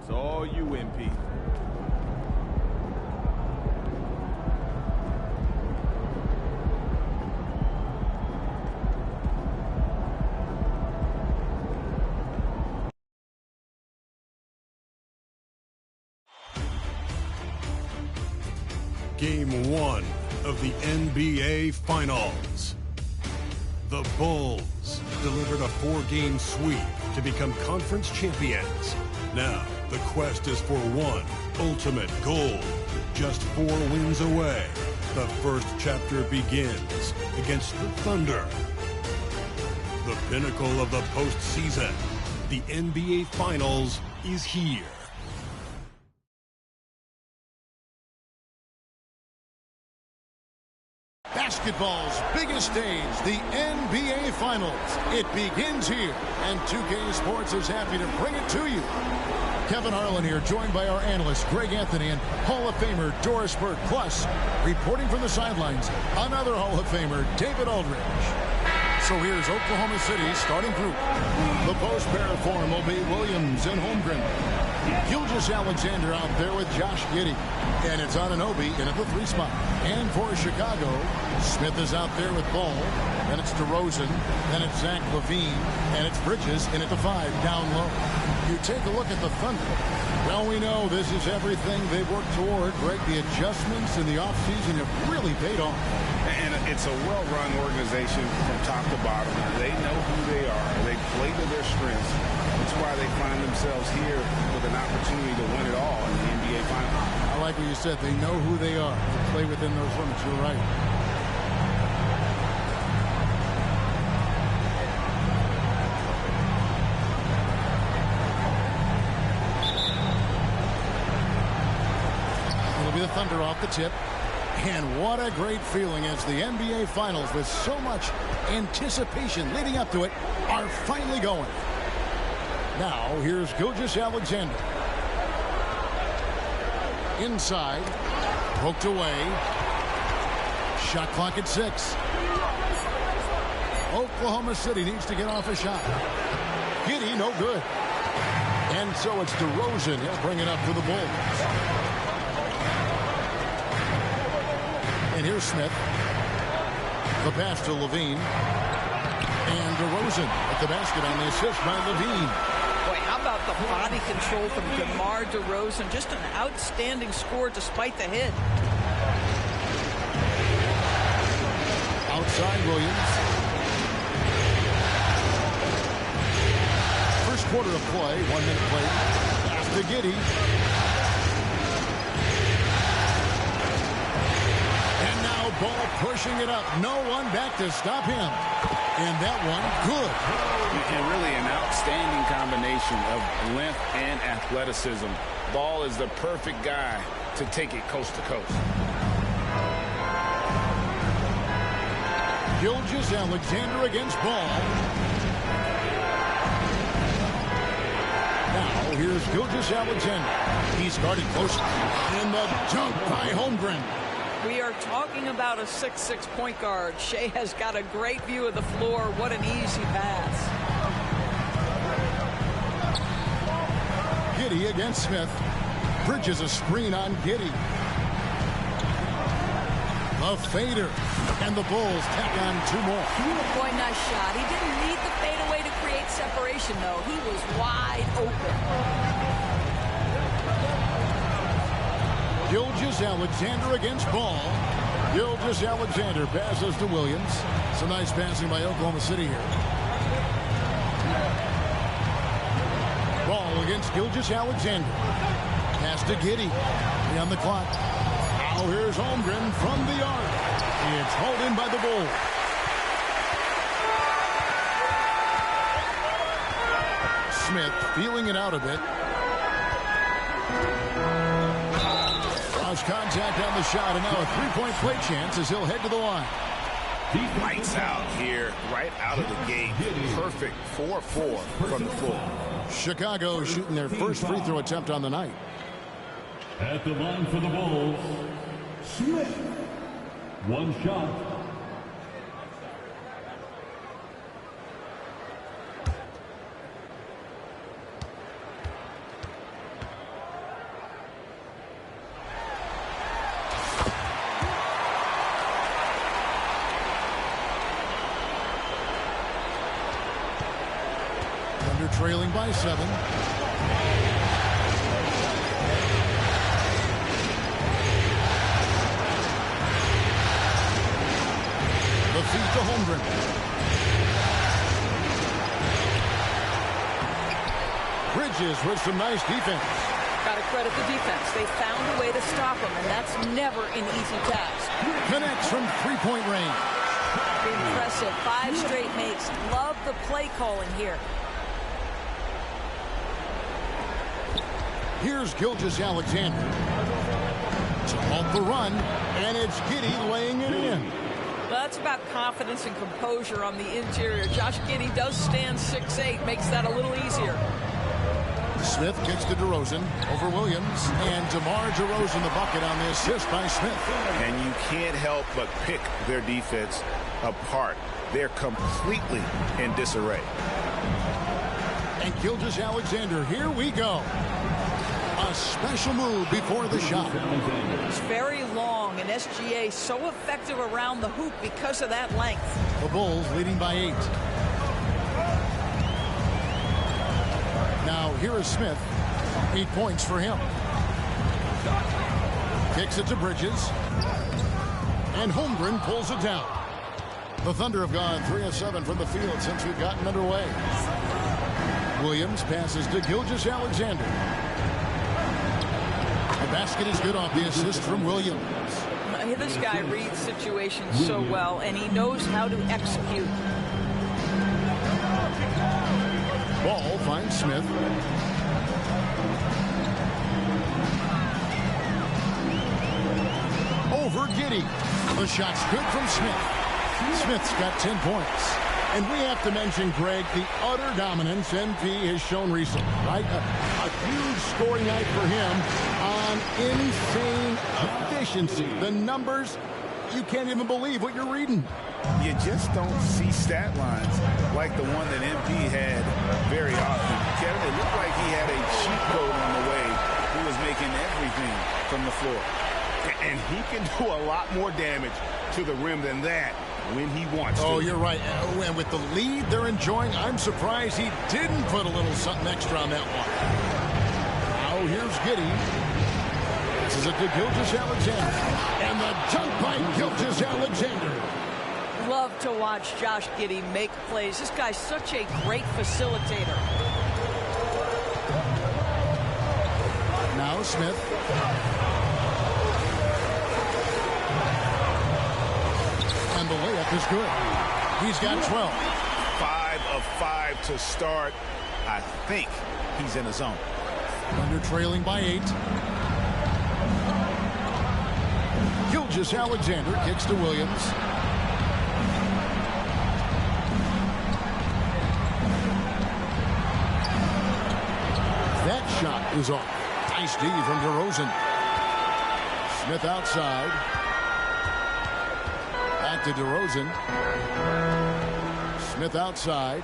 It's all you, MP. Game 1 of the NBA Finals. The Bulls delivered a 4-game sweep to become conference champions. Now, the quest is for one ultimate goal. Just 4 wins away. The first chapter begins against the Thunder. The pinnacle of the postseason. The NBA Finals is here. Basketball's biggest stage, the NBA Finals. It begins here, and 2K Sports is happy to bring it to you. Kevin Harlan here, joined by our analyst, Greg Anthony, and Hall of Famer Doris Burke. Plus, reporting from the sidelines, another Hall of Famer, David Aldridge. So here's Oklahoma City's starting group. The post pair form will be Williams and Holmgren. Gilgeous-Alexander out there with Josh Giddey. And it's Anunoby in at the 3 spot. And for Chicago, Smith is out there with Ball. Then it's DeRozan. Then it's Zach LaVine. And it's Bridges in at the 5, down low. You take a look at the Thunder. Well, we know this is everything they've worked toward. Right? The adjustments in the offseason have really paid off. And it's a well-run organization from top to bottom. They know who they are. They play to their strengths. That's why they find themselves here with an opportunity to win it all in the NBA Finals. I like what you said. They know who they are. They play within those limits. You're right. It'll be the Thunder off the tip. And what a great feeling as the NBA Finals, with so much anticipation leading up to it, are finally going. Now, here's Gilgeous-Alexander. Inside. Poked away. Shot clock at 6. Oklahoma City needs to get off a shot. Giddey, no good. And so it's DeRozan. He'll bring it up for the Bulls. And here's Smith. The pass to LaVine. And DeRozan at the basket on the assist by LaVine. Boy, how about the body control from DeMar DeRozan? Just an outstanding score despite the hit. Outside Williams. First quarter of play, 1 minute play. Pass to Giddey. And now Ball pushing it up. No one back to stop him. And that one, good. And really an outstanding combination of length and athleticism. Ball is the perfect guy to take it coast to coast. Gilgeous-Alexander against Ball. Now here's Gilgeous-Alexander. He's guarded close. And the dunk by Holmgren. We are talking about a 6'6" point guard. Shea has got a great view of the floor. What an easy pass. Giddey against Smith. Bridges a screen on Giddey. The fader. And the Bulls tack on 2 more. Boy, nice shot. He didn't need the fadeaway to create separation, though. He was wide open. Gilgeous-Alexander against Ball. Gilgeous-Alexander passes to Williams. Some nice passing by Oklahoma City here. Ball against Gilgeous-Alexander. Pass to Giddey. 3 on the clock. Now here's Holmgren from the arc. It's hauled in by the Bulls. Smith feeling it out a bit. Cross contact on the shot, and now a 3-point play chance as he'll head to the line. Lights out here, right out of the gate. Perfect 4-4 from the floor. Chicago shooting their first free throw attempt on the night. At the line for the Bulls, Smith. 1 shot. trailing by 7. The feed to Holmgren. Bridges with some nice defense. Got to credit the defense. They found a way to stop him, and that's never an easy task. Connects from three-point range. Impressive. 5 straight makes. Love the play calling here. Here's Gilgeous-Alexander to halt the run, and it's Giddey laying it in. Well, that's about confidence and composure on the interior. Josh Giddey does stand 6'8", makes that a little easier. Smith kicks to DeRozan over Williams, and DeMar DeRozan the bucket on the assist by Smith. And you can't help but pick their defense apart. They're completely in disarray. And Gilgeous-Alexander, here we go. A special move before the shot. It's very long, and SGA so effective around the hoop because of that length. The Bulls leading by 8. Now here is Smith. 8 points for him. Kicks it to Bridges. And Holmgren pulls it down. The Thunder have gone 3 of 7 from the field since we've gotten underway. Williams passes to Gilgeous-Alexander. The basket is good off the assist from Williams. This guy reads situations so well, and he knows how to execute. Ball finds Smith. Over Giddey. The shot's good from Smith. Smith's got 10 points. And we have to mention, Greg, the utter dominance MP has shown recently, right? A huge scoring night for him on insane efficiency. The numbers, you can't even believe what you're reading. You just don't see stat lines like the one that MP had very often. Kevin, it looked like he had a cheat code on the way. He was making everything from the floor. And he can do a lot more damage to the rim than that when he wants to. Oh, you're right. And with the lead they're enjoying, I'm surprised he didn't put a little something extra on that one. Now here's Giddey. This is a to Gilgeous-Alexander. And the dunk by Gilgeous-Alexander. Love to watch Josh Giddey make plays. This guy's such a great facilitator. Now Smith. And the layup is good. He's got 12. 5 of 5 to start. I think he's in the zone. Thunder trailing by 8. Gilgeous-Alexander kicks to Williams. That shot is off. Nice D from DeRozan. Smith outside. Back to DeRozan. Smith outside.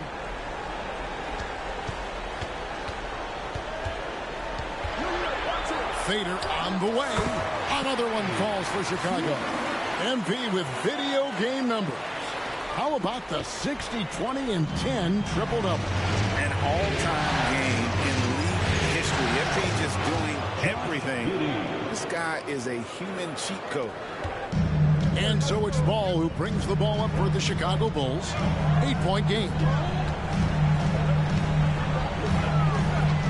Fader on the way. Another one falls for Chicago. MP with video game numbers. How about the 60, 20, and 10 triple-double? An all-time game in league history. MP just doing everything. This guy is a human cheat code. And so it's Ball who brings the ball up for the Chicago Bulls. 8-point game.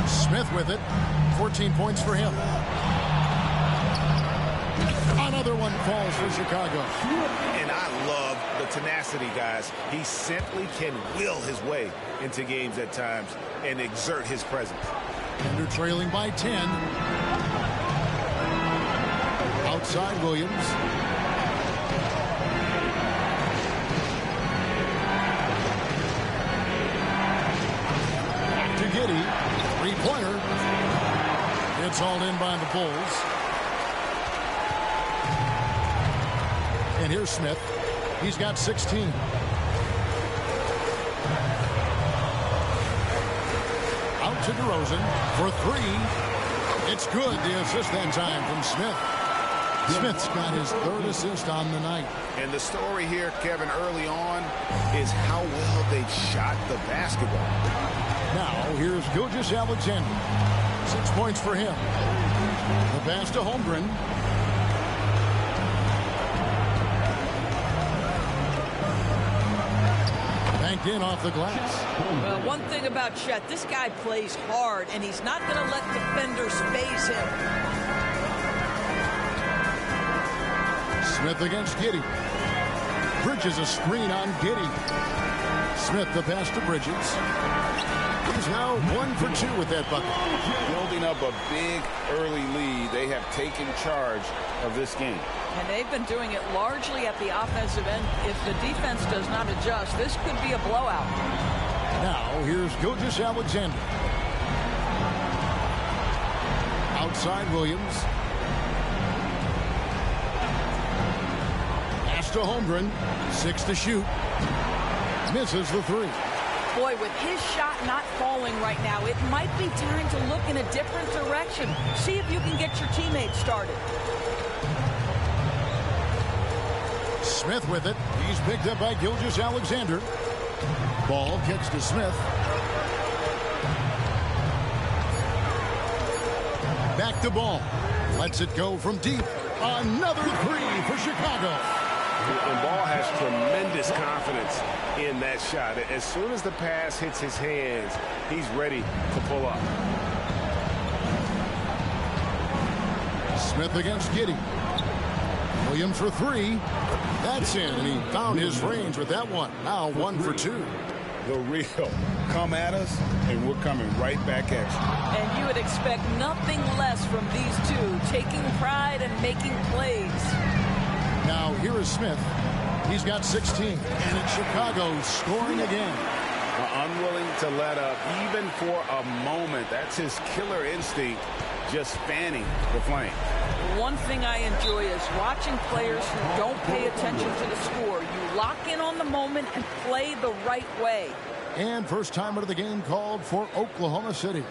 Smith with it. 14 points for him. Another one falls for Chicago. And I love the tenacity, guys. He simply can will his way into games at times and exert his presence. Thunder trailing by 10. Outside Williams. To Giddey. Three-pointer. It's hauled in by the Bulls. And here's Smith. He's got 16. Out to DeRozan for 3. It's good. The assist that time from Smith. Smith's got his 3rd assist on the night. And the story here, Kevin, early on is how well they shot the basketball. Now, here's Gilgeous-Alexander. 6 points for him. The pass to Holmgren. Banked in off the glass. Well, one thing about Chet, this guy plays hard, and he's not going to let defenders phase him. Smith against Giddey. Bridges a screen on Giddey. Smith the pass to Bridges. He's now 1 for 2 with that bucket. Building up a big early lead. They have taken charge of this game. And they've been doing it largely at the offensive end. If the defense does not adjust, this could be a blowout. Now, here's Gilgeous-Alexander. Outside Williams. Pass to Holmgren. 6 to shoot. Misses the 3. Boy, with his shot not falling right now, it might be time to look in a different direction. See if you can get your teammates started. Smith with it. He's picked up by Gilgeous-Alexander. Ball kicks to Smith. Back to Ball. Lets it go from deep. Another 3 for Chicago. And Ball has tremendous confidence in that shot. As soon as the pass hits his hands, he's ready to pull up. Smith against Giddey. Williams for 3. That's in, and he found his range with that one. Now 1 for 2. The real come at us, and we're coming right back at you. And you would expect nothing less from these two, taking pride and making plays. Now here is Smith. He's got 16, and it's Chicago scoring again. Unwilling to let up, even for a moment. That's his killer instinct, just fanning the flame. One thing I enjoy is watching players who don't pay attention to the score. You lock in on the moment and play the right way. And first timer of the game called for Oklahoma City.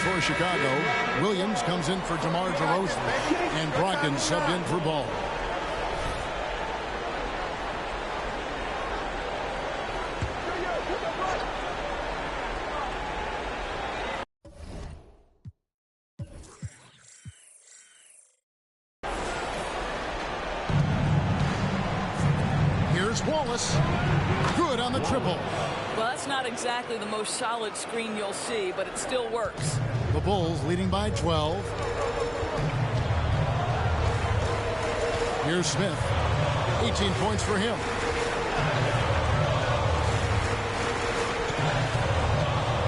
For Chicago, Williams comes in for DeMar DeRozan, and Brogdon subbed in for Ball. Here's Wallace. Good on the triple. Well, that's not exactly the most solid screen you'll see, but it still works. The Bulls leading by 12. Here's Smith. 18 points for him.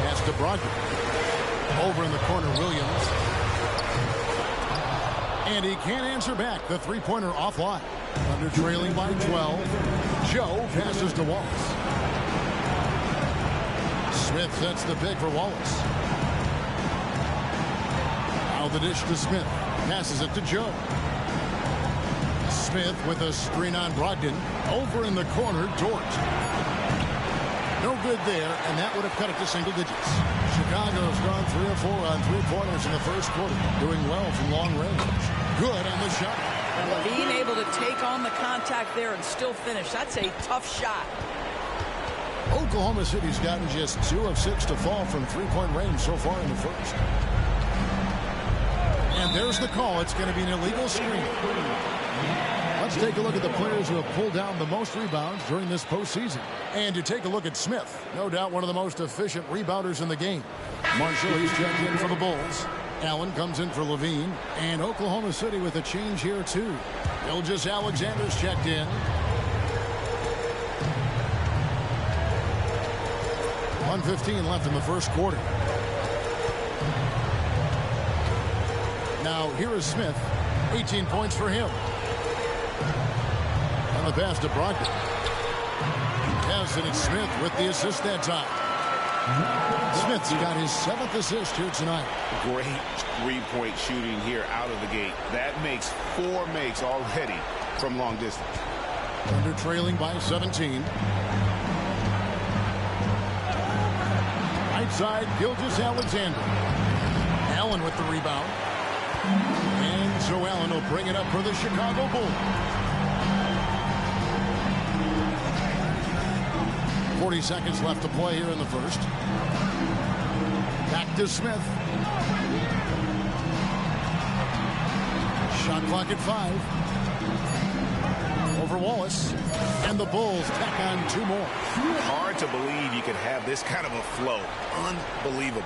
Pass to Brogdon. Over in the corner, Williams. And he can't answer back. The three-pointer offline. Under trailing by 12. Joe passes to Wallace. Smith sets the pick for Wallace. Now the dish to Smith. Passes it to Joe. Smith with a screen on Brogdon. Over in the corner, Dort. No good there, and that would have cut it to single digits. Chicago's gone 3 of 4 on three-pointers in the first quarter. Doing well from long range. Good on the shot. Being able to take on the contact there and still finish, that's a tough shot. Oklahoma City's gotten just 2 of 6 to fall from three-point range so far in the first. And there's the call. It's going to be an illegal screen. Let's take a look at the players who have pulled down the most rebounds during this postseason. And to take a look at Smith, no doubt one of the most efficient rebounders in the game. Marshall, he's checked in for the Bulls. Allen comes in for Levine. And Oklahoma City with a change here, too. Gilgeous-Alexander's checked in. 1:15 left in the first quarter. Now, here is Smith. 18 points for him. On the pass to Brogdon. Yes, and it's Smith with the assist that time. Smith's got his 7th assist here tonight. Great three-point shooting here out of the gate. That makes 4 makes already from long distance. Thunder trailing by 17. Right side, Gilgeous-Alexander. Allen with the rebound. And so Allen will bring it up for the Chicago Bulls. 40 seconds left to play here in the first. Back to Smith. Shot clock at 5. Over Wallace. And the Bulls tack on 2 more. Hard to believe you could have this kind of a flow. Unbelievable.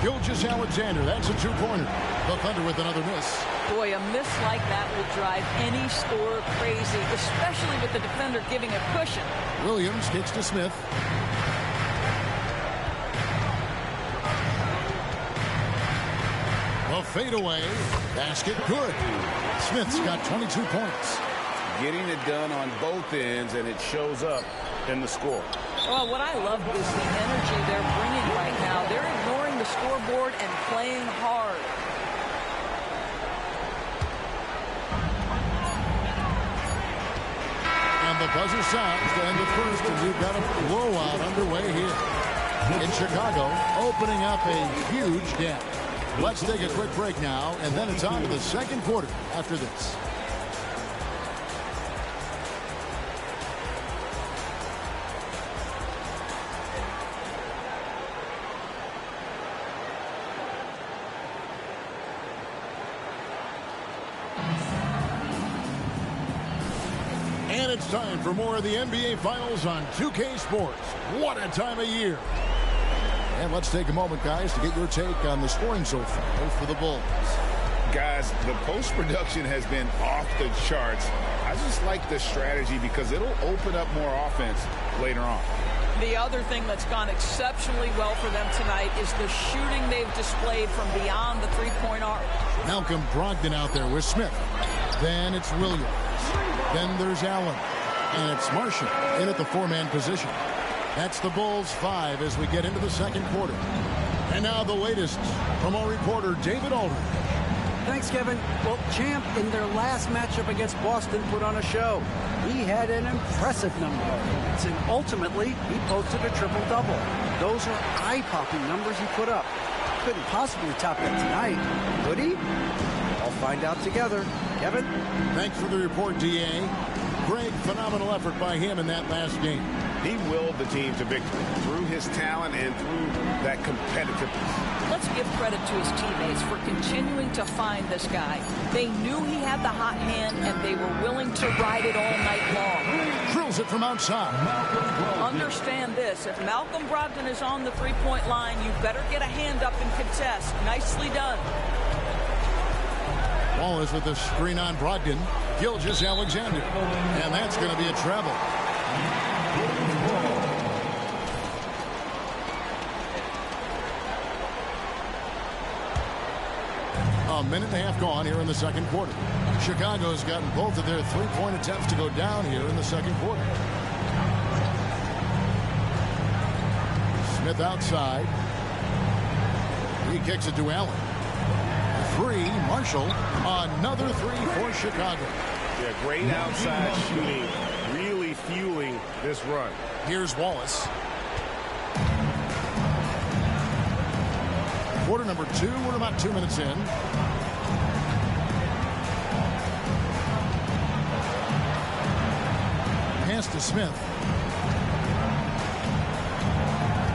Gilgeous-Alexander, that's a 2-pointer. The Thunder with another miss. Boy, a miss like that will drive any scorer crazy, especially with the defender giving a cushion. Williams kicks to Smith. The fadeaway. Basket good. Smith's got 22 points. Getting it done on both ends, and it shows up in the score. Well, what I love is the energy they're bringing right now. They're ignoring the scoreboard and playing hard. And the buzzer sounds to end the first, and we've got a blowout underway here in Chicago, opening up a huge gap. Let's take a quick break now, and then it's on to the second quarter after this. And it's time for more of the NBA Finals on 2K Sports. What a time of year. And let's take a moment, guys, to get your take on the scoring so far for the Bulls. Guys, the post-production has been off the charts. I just like the strategy because it'll open up more offense later on. The other thing that's gone exceptionally well for them tonight is the shooting they've displayed from beyond the three-point arc. Malcolm Brogdon out there with Smith. Then it's Williams. Then there's Allen. And it's Martian in at the 4-man position. That's the Bulls 5 as we get into the second quarter. And now the latest from our reporter, David Aldridge. Thanks, Kevin. Well, Champ, in their last matchup against Boston, put on a show. He had an impressive number of points, and ultimately, he posted a triple-double. Those are eye-popping numbers he put up. Couldn't possibly top that tonight, could he? I'll find out together. Kevin? Thanks for the report, D.A. Great, phenomenal effort by him in that last game. He willed the team to victory through his talent and through that competitiveness. Let's give credit to his teammates for continuing to find this guy. They knew he had the hot hand, and they were willing to ride it all night long. Drills it from outside. Understand this. If Malcolm Brogdon is on the three-point line, you better get a hand up and contest. Nicely done. Wallace with the screen on Brogdon. Gilgeous-Alexander. And that's going to be a travel. A minute and a half gone here in the second quarter. Chicago's gotten both of their three-point attempts to go down here in the second quarter. Smith outside. He kicks it to Allen. 3, Marshall. Another 3 for Chicago. Yeah, great outside shooting, really fueling this run. Here's Wallace. Quarter number 2, we're about 2 minutes in. Pass to Smith.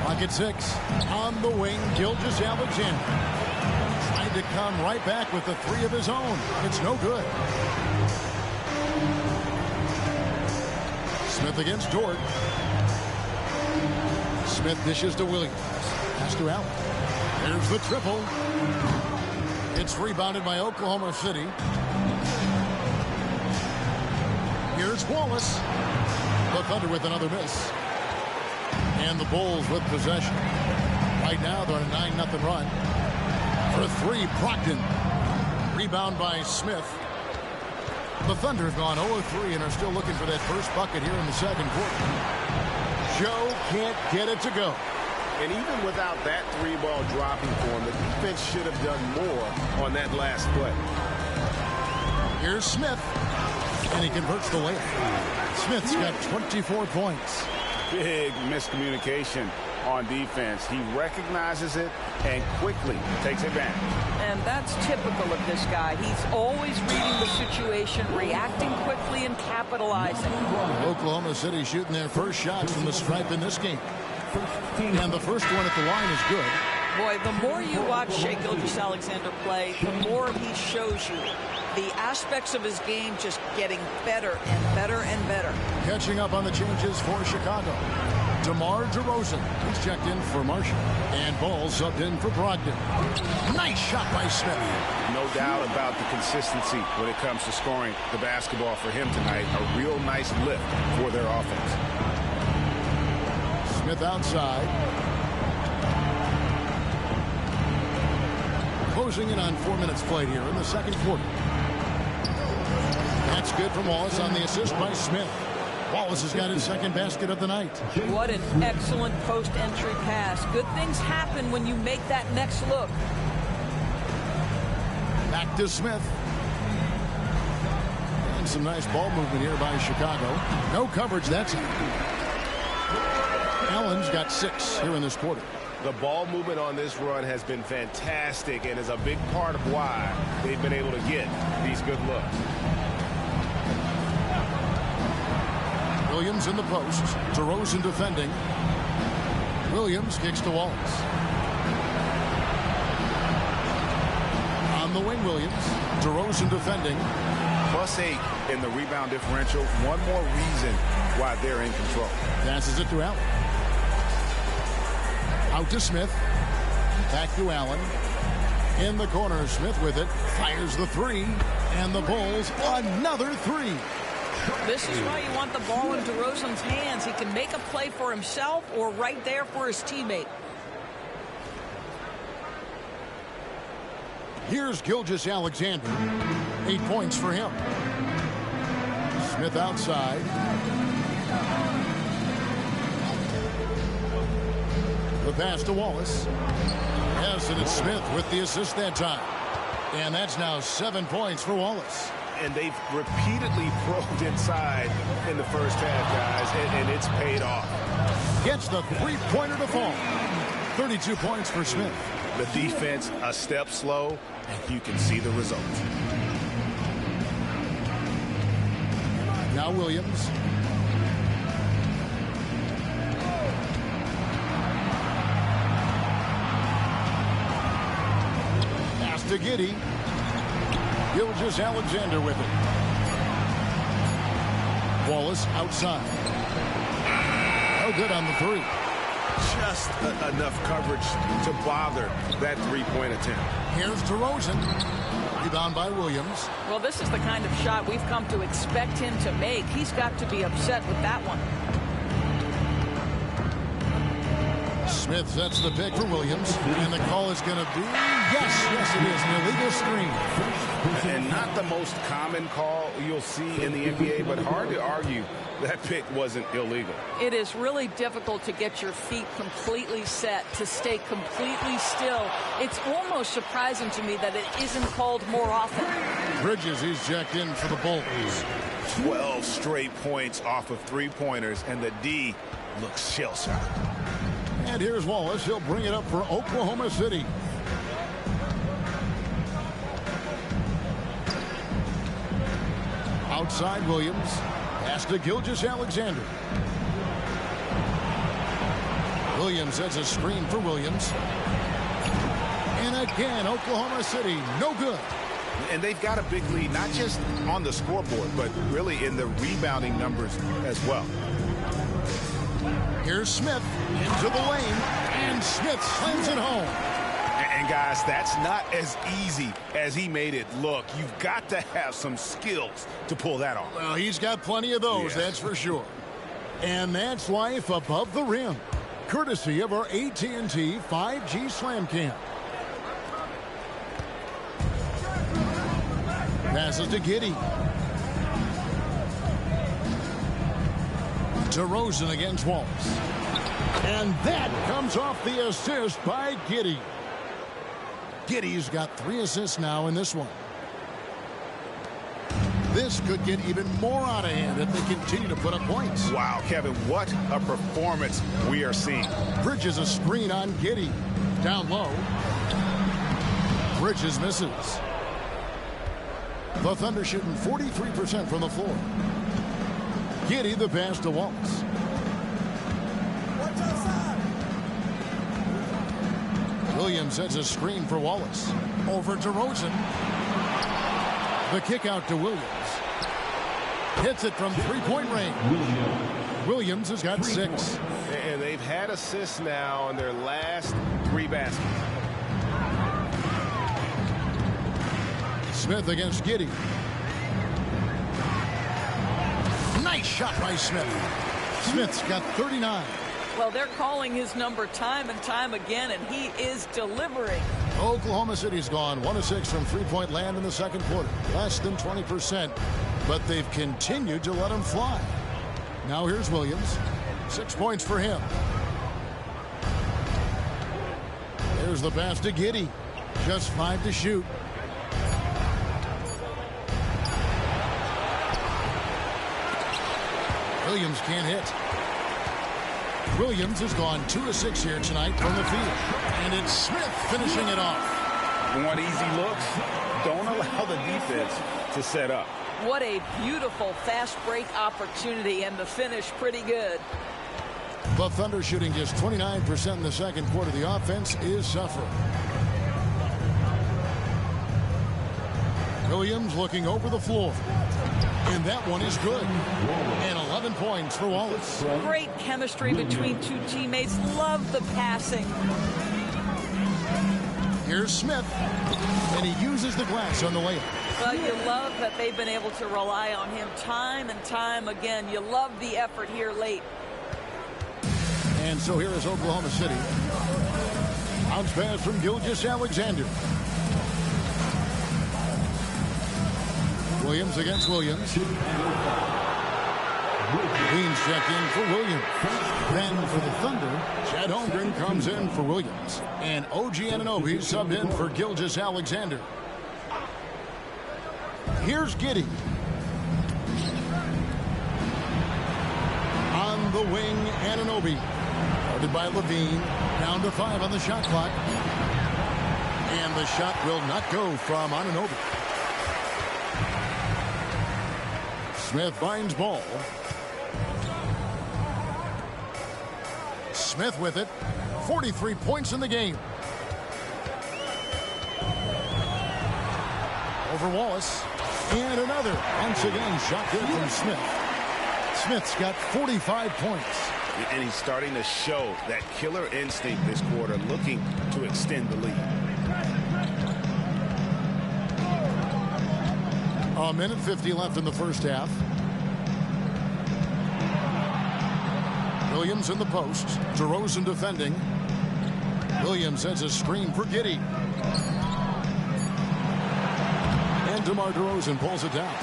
Pocket 6. On the wing, Gilgeous-Alexander. Tried to come right back with the 3 of his own. It's no good. Smith against Dort. Smith dishes to Williams. Pass to Allen. There's the triple. It's rebounded by Oklahoma City. Here's Wallace. The Thunder with another miss. And the Bulls with possession. Right now they're on a 9-0 run. For 3, Brogdon. Rebound by Smith. The Thunder have gone 0-3 and are still looking for that first bucket here in the second quarter. Joe can't get it to go. And even without that 3-ball dropping for him, the defense should have done more on that last play. Here's Smith. And he converts the layup. Smith's got 24 points. Big miscommunication on defense. He recognizes it and quickly takes advantage. And that's typical of this guy. He's always reading the situation, reacting quickly, and capitalizing. Oklahoma City shooting their first shots from the stripe in this game. And the first one at the line is good. Boy, the more you watch Shai Gilgeous-Alexander play, the more he shows you the aspects of his game just getting better and better and better. Catching up on the changes for Chicago. DeMar DeRozan. He's checked in for Marshall. And Ball subbed in for Brogdon. Nice shot by Smith. No doubt about the consistency when it comes to scoring the basketball for him tonight. A real nice lift for their offense. Smith outside. Closing in on 4 minutes played here in the second quarter. That's good from Wallace on the assist by Smith. Wallace has got his second basket of the night. What an excellent post-entry pass. Good things happen when you make that next look. Back to Smith. And some nice ball movement here by Chicago. No coverage, that's it. Allen's got 6 here in this quarter. The ball movement on this run has been fantastic and is a big part of why they've been able to get these good looks. Williams in the post. DeRozan defending. Williams kicks to Wallace. On the wing, Williams. DeRozan defending. +8 in the rebound differential. One more reason why they're in control. Passes it to Allen. Out to Smith. Back to Allen. In the corner, Smith with it. Fires the three. And the Bulls, another three. This is why you want the ball in DeRozan's hands. He can make a play for himself or right there for his teammate. Here's Gilgeous-Alexander. 8 points for him. Smith outside. The pass to Wallace. Yes, and it's Smith with the assist that time. And that's now 7 points for Wallace. And they've repeatedly probed inside in the first half, guys, and it's paid off. Gets the three-pointer to fall. 32 points for Smith. The defense a step slow, and you can see the result. Now Williams. Pass to Giddey. Gilgeous-Alexander with it. Wallace outside. No good on the three. Just enough coverage to bother that three-point attempt. Here's DeRozan. Rebound by Williams. Well, this is the kind of shot we've come to expect him to make. He's got to be upset with that one. Smith sets the pick for Williams. And the call is going to be, yes, it is, an illegal screen. And not the most common call you'll see in the NBA, but hard to argue that pick wasn't illegal. It is really difficult to get your feet completely set, to stay completely still. It's almost surprising to me that it isn't called more often. Bridges, he's checked in for the Bulls. 12 straight points off of three-pointers, and the D looks shell-shocked. And here's Wallace. He'll bring it up for Oklahoma City. Outside Williams. Pass to Gilgeous-Alexander. Williams sets a screen for Williams. And again, Oklahoma City, no good. And they've got a big lead, not just on the scoreboard, but really in the rebounding numbers as well. Here's Smith into the lane, and Smith slams it home. And guys, that's not as easy as he made it look. You've got to have some skills to pull that off. Well, he's got plenty of those, that's for sure. And that's life above the rim, courtesy of our AT&T 5G Slam Cam. Passes to Giddey. DeRozan against Wallace. And that comes off the assist by Giddey. Giddey's got 3 assists now in this one. This could get even more out of hand if they continue to put up points. Wow, Kevin, what a performance we are seeing. Bridges a screen on Giddey. Down low. Bridges misses. The Thunder shooting 43% from the floor. Giddey the pass to Wallace. Williams sets a screen for Wallace. Over to Rosen. The kick out to Williams. Hits it from three-point range. Williams has got 6. And they've had assists now on their last 3 baskets. Smith against Giddey. Nice shot by Smith. Smith's got 39. Well, they're calling his number time and time again, and he is delivering. Oklahoma City's gone 1 of 6 from three-point land in the second quarter. Less than 20%, but they've continued to let him fly. Now here's Williams. 6 points for him. There's the pass to Giddey. Just 5 to shoot. Williams can't hit. Williams has gone 2 of 6 here tonight from the field. And it's Smith finishing it off. Want easy looks? Don't allow the defense to set up. What a beautiful fast break opportunity, and the finish pretty good. The Thunder shooting just 29% in the second quarter. The offense is suffering. Williams looking over the floor. And that one is good. And 11 points for Wallace. Great chemistry between two teammates. Love the passing. Here's Smith. And he uses the glass on the layup. Well, you love that they've been able to rely on him time and time again. You love the effort here late. And so here is Oklahoma City. Bounce pass from Gilgeous-Alexander. Williams against Williams. Queens check in for Williams. Then for the Thunder, Chad Holmgren comes in for Williams. And OG Anunoby subbed in for Gilgeous-Alexander. Here's Giddey. On the wing, Anunoby. Guarded by Levine. Down to 5 on the shot clock. And the shot will not go from Anunoby. Smith finds ball. Smith with it. 43 points in the game. Over Wallace. And another. Once again, shot good from Smith. Smith's got 45 points. And he's starting to show that killer instinct this quarter, looking to extend the lead. A minute 50 left in the first half. Williams in the post. DeRozan defending. Williams sends a screen for Giddey. And DeMar DeRozan pulls it down.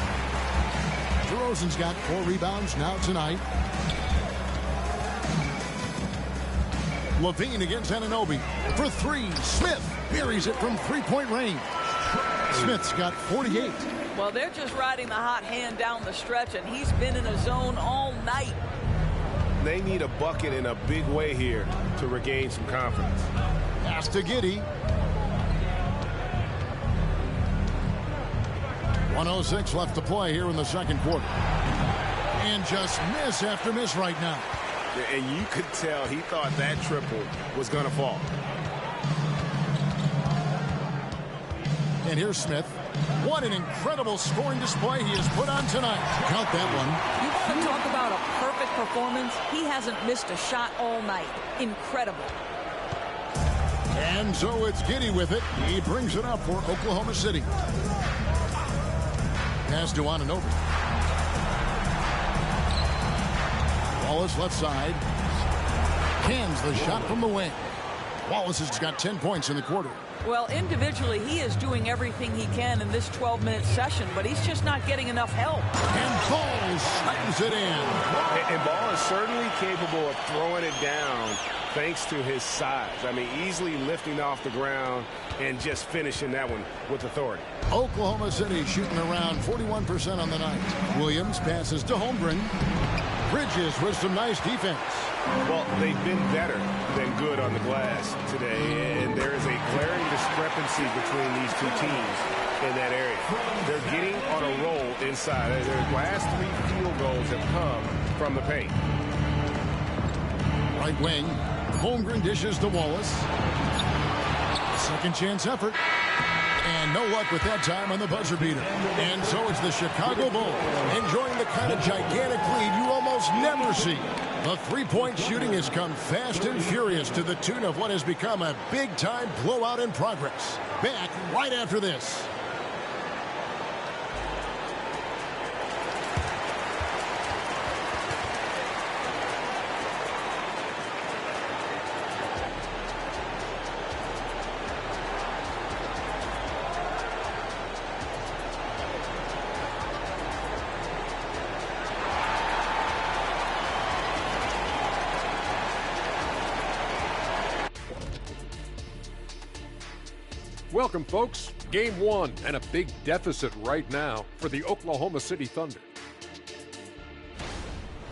DeRozan's got 4 rebounds now tonight. Levine against Anunoby for 3. Smith buries it from three-point range. Smith's got 48. Well, they're just riding the hot hand down the stretch, and he's been in a zone all night. They need a bucket in a big way here to regain some confidence. Pass to Giddey. 1:06 left to play here in the second quarter. And just miss after miss right now. And you could tell he thought that triple was going to fall. And here's Smith. What an incredible scoring display he has put on tonight. Count that one. You want to talk about a perfect performance? He hasn't missed a shot all night. Incredible. And so it's Giddey with it. He brings it up for Oklahoma City. Pass to Anunoby. Wallace left side. Cans the shot from the wing. Wallace has got 10 points in the quarter. Well, individually, he is doing everything he can in this 12-minute session, but he's just not getting enough help. And Ball slams it in. And Ball is certainly capable of throwing it down thanks to his size. I mean, easily lifting off the ground and just finishing that one with authority. Oklahoma City shooting around 41% on the night. Williams passes to Holmgren. Bridges with some nice defense. Well, they've been better than good on the glass today, and there is a glaring discrepancy between these two teams in that area. They're getting on a roll inside. Their last 3 field goals have come from the paint. Right wing. Holmgren dishes to Wallace. Second chance effort. And no luck with that time on the buzzer beater. And so it's the Chicago Bulls enjoying the kind of gigantic lead you almost never see. The three-point shooting has come fast and furious to the tune of what has become a big-time blowout in progress. Back right after this. Welcome, folks. Game 1 and a big deficit right now for the Oklahoma City Thunder.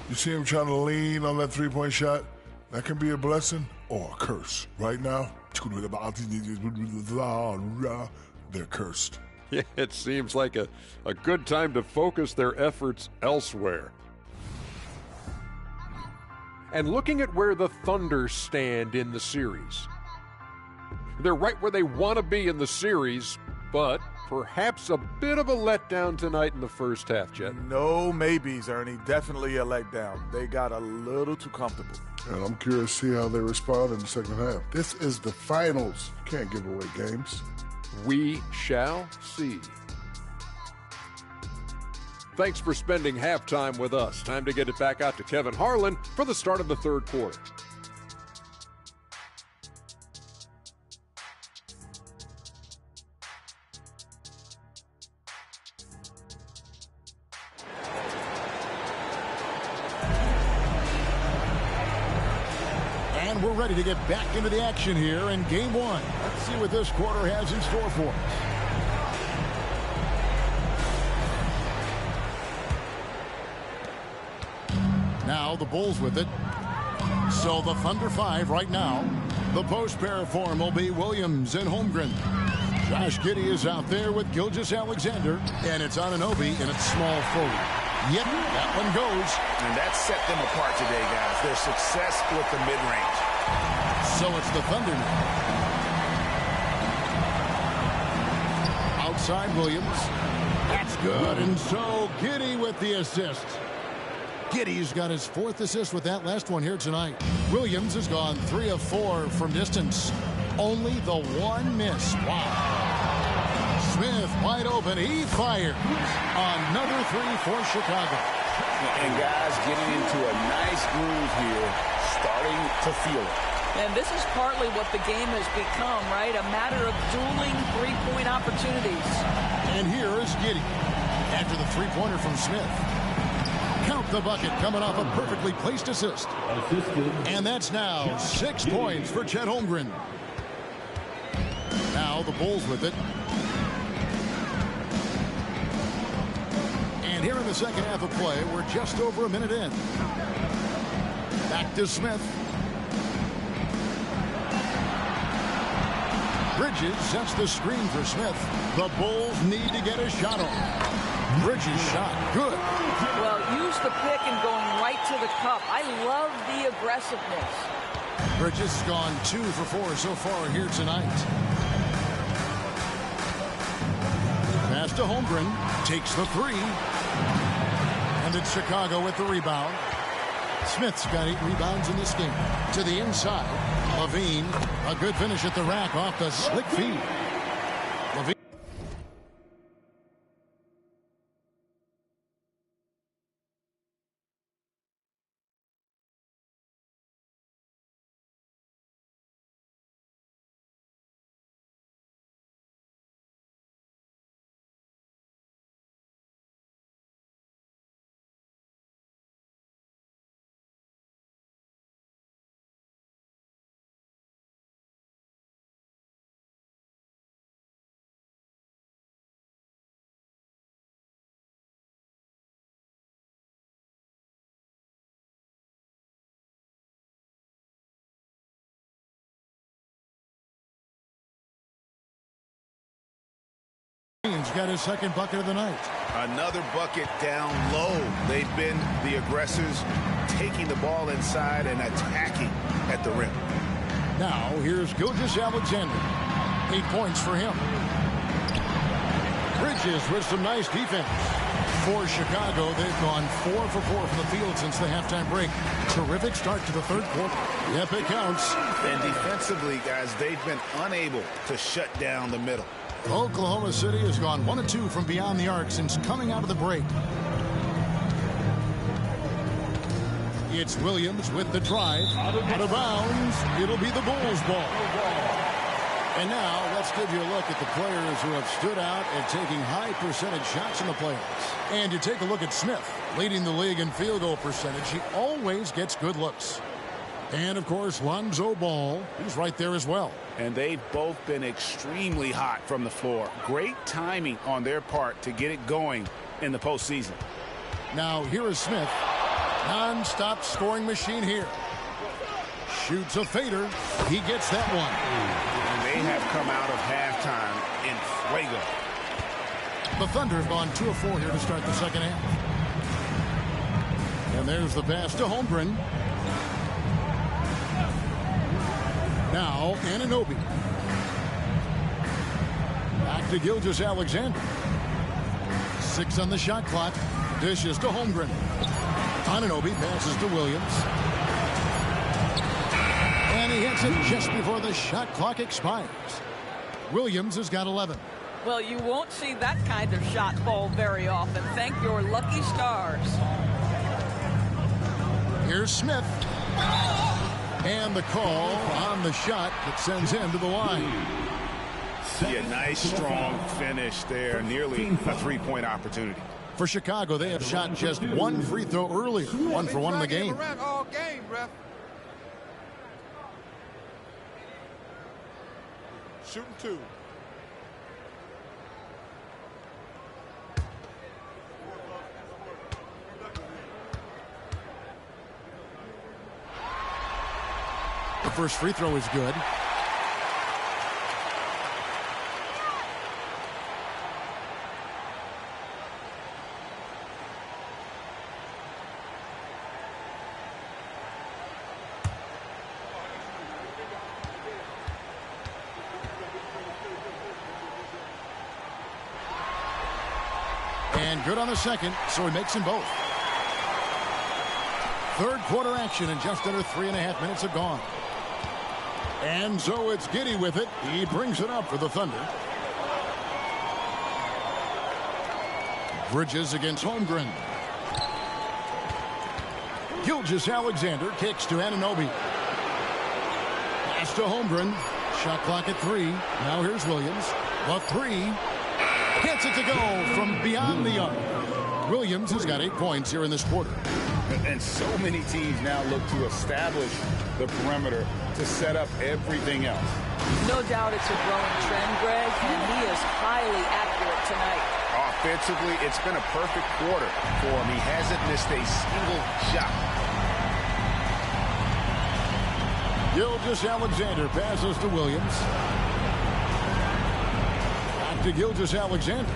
You see him trying to lean on that three-point shot? That can be a blessing or a curse. Right now, they're cursed. Yeah, it seems like a good time to focus their efforts elsewhere. And looking at where the Thunder stand in the series. They're right where they want to be in the series, but perhaps a bit of a letdown tonight in the first half, Jet. No maybes, Ernie. Definitely a letdown. They got a little too comfortable. And I'm curious to see how they respond in the second half. This is the finals. You can't give away games. We shall see. Thanks for spending halftime with us. Time to get it back out to Kevin Harlan for the start of the third quarter. And we're ready to get back into the action here in game 1. Let's see what this quarter has in store for us. Now the Bulls with it. So the Thunder 5 right now. The post pair form will be Williams and Holmgren. Josh Giddey is out there with Gilgeous-Alexander. And it's Anunoby and it's small forward. Yep, that one goes. And that set them apart today, guys. Their success with the mid-range. So it's the Thunder now. Outside Williams. That's good. And so Giddey with the assist. Giddey's got his 4th assist with that last one here tonight. Williams has gone 3 of 4 from distance. Only the one miss. Wow. Smith wide open. He fires. Another 3 for Chicago. And guys getting into a nice groove here, starting to feel it. And this is partly what the game has become, right? A matter of dueling three-point opportunities. And here is Giddey after the three-pointer from Smith. Count the bucket coming off a perfectly placed assist. And that's now 6 points for Chet Holmgren. Now the Bulls with it. And here in the second half of play, we're just over a minute in. Back to Smith. Bridges sets the screen for Smith. The Bulls need to get a shot on. Bridges shot. Good. Well, use the pick and going right to the cup. I love the aggressiveness. Bridges has gone 2 for 4 so far here tonight. Pass to Holmgren. Takes the 3. And it's Chicago with the rebound. Smith's got 8 rebounds in this game. To the inside. Levine. A good finish at the rack off the slick feed. Williams got his second bucket of the night. Another bucket down low. They've been the aggressors, taking the ball inside and attacking at the rim. Now here's Gilgeous-Alexander. 8 points for him. Bridges with some nice defense. For Chicago, they've gone 4 for 4 from the field since the halftime break. Terrific start to the third quarter. Yep, it counts. And defensively, guys, they've been unable to shut down the middle. Oklahoma City has gone 1 of 2 from beyond the arc since coming out of the break. It's Williams with the drive. Out of bounds. It'll be the Bulls' ball. And now let's give you a look at the players who have stood out and taking high percentage shots in the playoffs. And you take a look at Smith, leading the league in field goal percentage. He always gets good looks. And, of course, Lonzo Ball, he's right there as well. And they've both been extremely hot from the floor. Great timing on their part to get it going in the postseason. Now, here is Smith. Non-stop scoring machine here. Shoots a fader. He gets that one. And they have come out of halftime in fuego. The Thunder have gone 2 of 4 here to start the second half. And there's the pass to Holmgren. Now, Anunoby. Back to Gilgeous-Alexander. 6 on the shot clock. Dishes to Holmgren. Anunoby passes to Williams. And he hits it just before the shot clock expires. Williams has got 11. Well, you won't see that kind of shot fall very often. Thank your lucky stars. Here's Smith. And the call on the shot that sends him to the line. See a nice, strong finish there. Nearly a three-point opportunity. For Chicago, they have shot just 1 free throw earlier. 1 for 1 in the game. All game, ref. Shooting 2. The first free throw is good. And good on the second, so he makes them both. Third quarter action, and just under 3.5 minutes have gone. And so it's Giddey with it. He brings it up for the Thunder. Bridges against Holmgren. Gilgeous-Alexander kicks to Anunoby. Pass to Holmgren. Shot clock at 3. Now here's Williams. The 3. Gets it to go from beyond the arc. Williams has got 8 points here in this quarter. And so many teams now look to establish the perimeter to set up everything else. No doubt it's a growing trend, Greg, and he is highly accurate tonight. Offensively, it's been a perfect quarter for him. He hasn't missed a single shot. Gilgeous-Alexander passes to Williams. Back to Gilgeous-Alexander.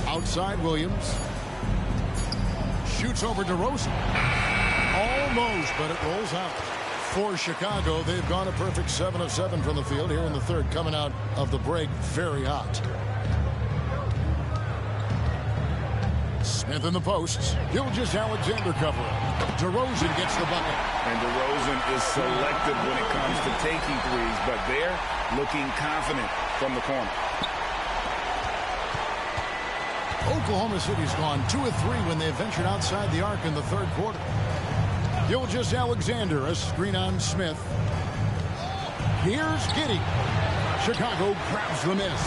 Outside Williams. Shoots over DeRozan. Almost, but it rolls out. For Chicago, they've gone a perfect 7 of 7 from the field here in the third, coming out of the break very hot. Smith in the posts. Gilgeous-Alexander covering. DeRozan gets the bucket. And DeRozan is selective when it comes to taking threes, but they're looking confident from the corner. Oklahoma City's gone 2 of 3 when they ventured outside the arc in the third quarter. Gilgeous-Alexander, a screen on Smith. Here's Giddey. Chicago grabs the miss.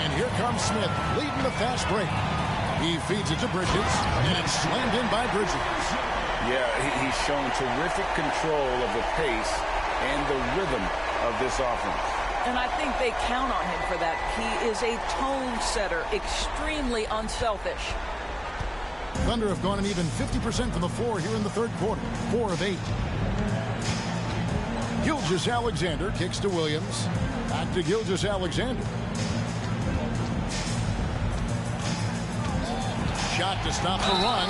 And here comes Smith, leading the fast break. He feeds it to Bridges, and it's slammed in by Bridges. Yeah, he's shown terrific control of the pace and the rhythm of this offense. And I think they count on him for that. He is a tone setter, extremely unselfish. Thunder have gone an even 50% from the floor here in the third quarter. 4 of 8. Gilgeous-Alexander kicks to Williams. Back to Gilgeous-Alexander. Shot to stop the run.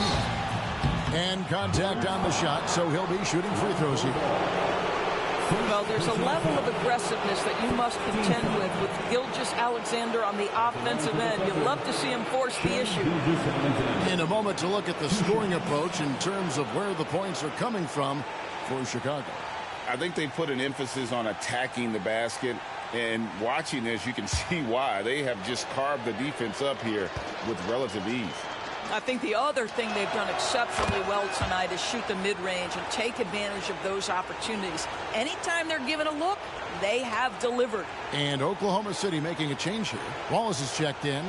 And contact on the shot, so he'll be shooting free throws here. Well, there's a level of aggressiveness that you must contend with Gilgeous-Alexander on the offensive end. You'd love to see him force the issue. In a moment to look at the scoring approach in terms of where the points are coming from for Chicago. I think they put an emphasis on attacking the basket, and watching this, you can see why. They have just carved the defense up here with relative ease. I think the other thing they've done exceptionally well tonight is shoot the mid-range and take advantage of those opportunities. Anytime they're given a look, they have delivered. And Oklahoma City making a change here. Wallace is checked in.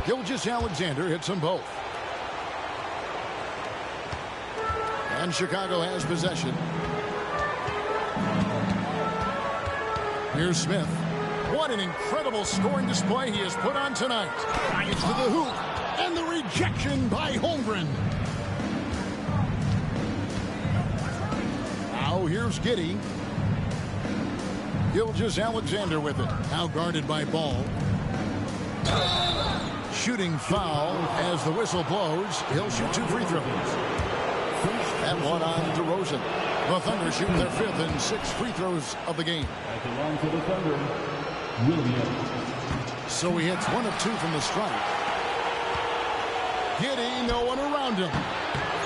Gilgeous-Alexander hits them both. And Chicago has possession. Here's Smith. What an incredible scoring display he has put on tonight. It's to the hoop. And the rejection by Holmgren. Now here's Giddey. Gilgeous-Alexander with it. Now guarded by Ball. Shooting foul as the whistle blows. He'll shoot 2 free throws. That one on DeRozan. The Thunder shoot their 5th and 6th free throws of the game. At the line for the Thunder, Williams. So he hits 1 of 2 from the strike. Giddey, no one around him.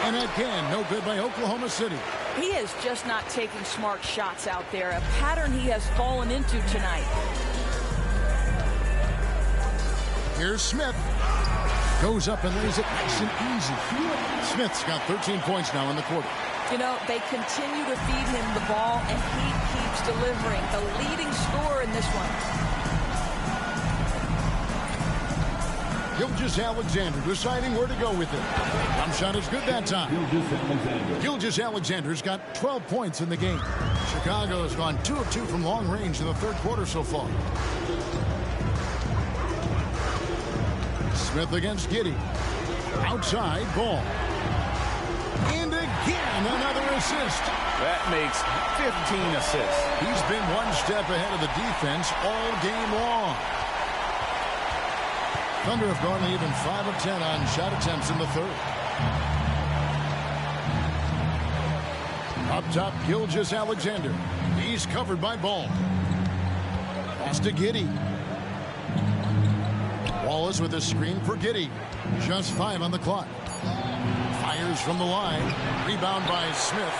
And again, no good by Oklahoma City. He is just not taking smart shots out there, a pattern he has fallen into tonight. Here's Smith. Goes up and lays it nice and easy. Smith's got 13 points now in the quarter. You know, they continue to feed him the ball, and he keeps delivering. The leading scorer in this one. Gilgeous-Alexander deciding where to go with it. Jump shot is good that time. Gilgeous-Alexander's got 12 points in the game. Chicago has gone 2 of 2 from long range in the 3rd quarter so far. Smith against Giddey. Outside, Ball. And again, another assist. That makes 15 assists. He's been one step ahead of the defense all game long. Thunder have gone even 5 of 10 on shot attempts in the 3rd. Up top, Gilgeous-Alexander. He's covered by Ball. Pass to Giddey. Wallace with a screen for Giddey. Just 5 on the clock. Fires from the line. Rebound by Smith.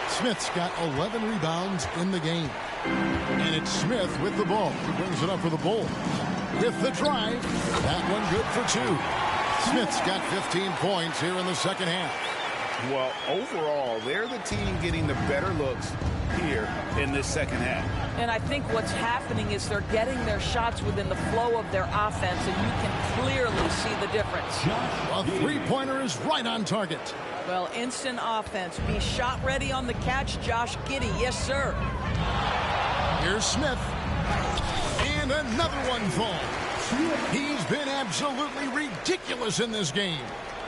Smith's got 11 rebounds in the game. And it's Smith with the ball. He brings it up for the Bulls. With the drive. That one good for 2. Smith's got 15 points here in the 2nd half. Well, overall, they're the team getting the better looks here in this 2nd half. And I think what's happening is they're getting their shots within the flow of their offense, and you can clearly see the difference. A 3-pointer is right on target. Well, instant offense. Be shot ready on the catch, Josh Giddey. Yes, sir. Here's Smith. And another one falls. He's been absolutely ridiculous in this game.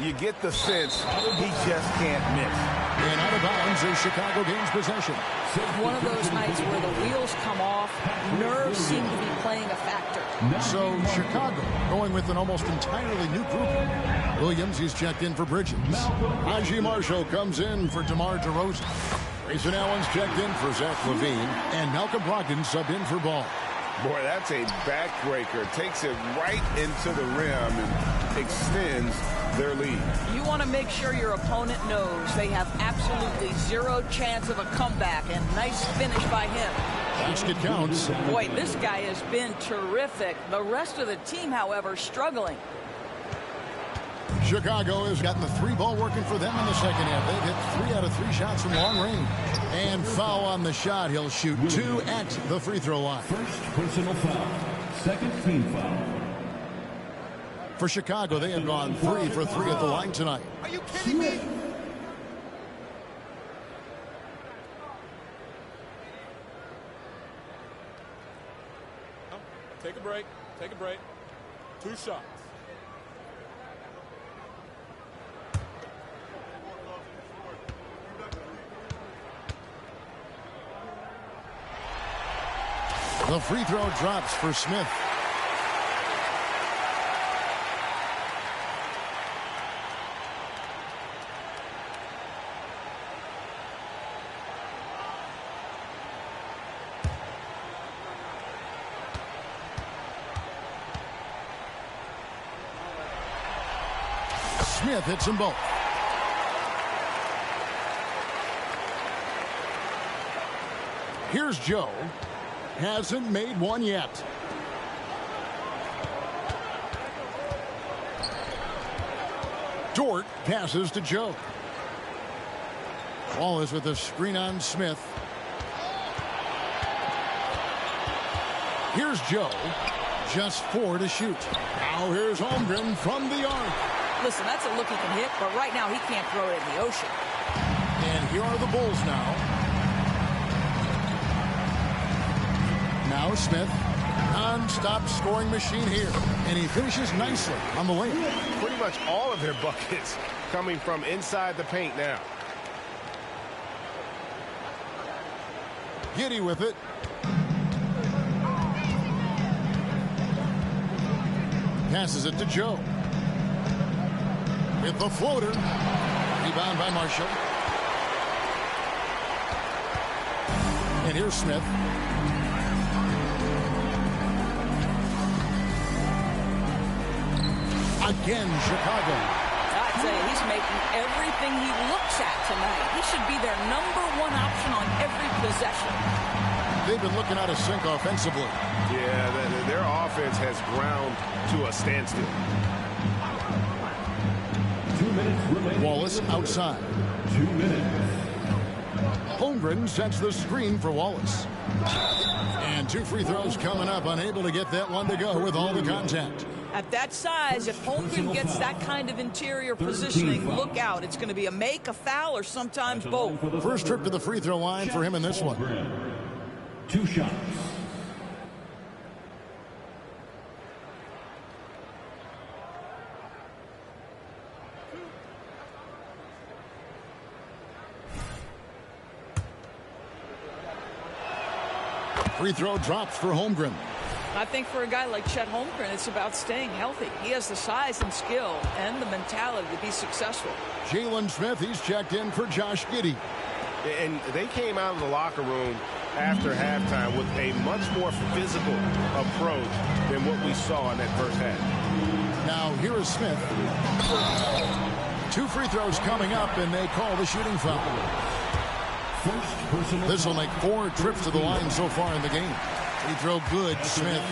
You get the sense he just can't miss. And out of bounds as Chicago gains possession. One of those nights where the wheels come off, nerves seem to be playing a factor. So Chicago going with an almost entirely new group. Williams, he's checked in for Bridges. Najee Marshall comes in for DeMar DeRozan. Grayson Allen's checked in for Zach LaVine. And Malcolm Brogdon subbed in for Ball. Boy, that's a backbreaker. Takes it right into the rim and extends their lead. You want to make sure your opponent knows they have absolutely 0 chance of a comeback, and nice finish by him. Basket counts. Boy, this guy has been terrific. The rest of the team, however, struggling. Chicago has gotten the 3-ball working for them in the 2nd half. They've hit 3 out of 3 shots from long range. And foul on the shot. He'll shoot 2 at the free throw line. First personal foul. Second team foul. For Chicago, they have gone 3 for 3 at the line tonight. Are you kidding me? Take a break. Take a break. 2 shots. The free throw drops for Smith. Smith hits them both. Here's Joe. Hasn't made one yet. Dort passes to Joe. Wallace with a screen on Smith. Here's Joe. Just 4 to shoot. Now here's Holmgren from the arc. Listen, that's a look he can hit, but right now he can't throw it in the ocean. And here are the Bulls now. Now Smith, non-stop scoring machine here. And he finishes nicely on the layup. Pretty much all of their buckets coming from inside the paint now. Giddy with it. Passes it to Joe. With the floater. Rebound by Marshall. And here's Smith. Again, Chicago. I tell you, he's making everything he looks at tonight. He should be their #1 option on every possession. They've been looking out of sync offensively. Yeah, their offense has ground to a standstill. 2 minutes remaining. Wallace outside. 2 minutes. Holmgren sets the screen for Wallace. And 2 free throws coming up. Unable to get that one to go with all the contact. At that size, if Holmgren gets that kind of interior positioning, look out. It's going to be a make, a foul, or sometimes both. First trip to the free throw line for him in this one. 2 shots. Free throw drops for Holmgren. I think for a guy like Chet Holmgren, it's about staying healthy. He has the size and skill and the mentality to be successful. Jalen Smith, he's checked in for Josh Giddey. And they came out of the locker room after halftime with a much more physical approach than what we saw in that first half. Now here is Smith. 2 free throws coming up, and they call the shooting foul. This will make 4 trips to the line so far in the game. Free throw good, Smith.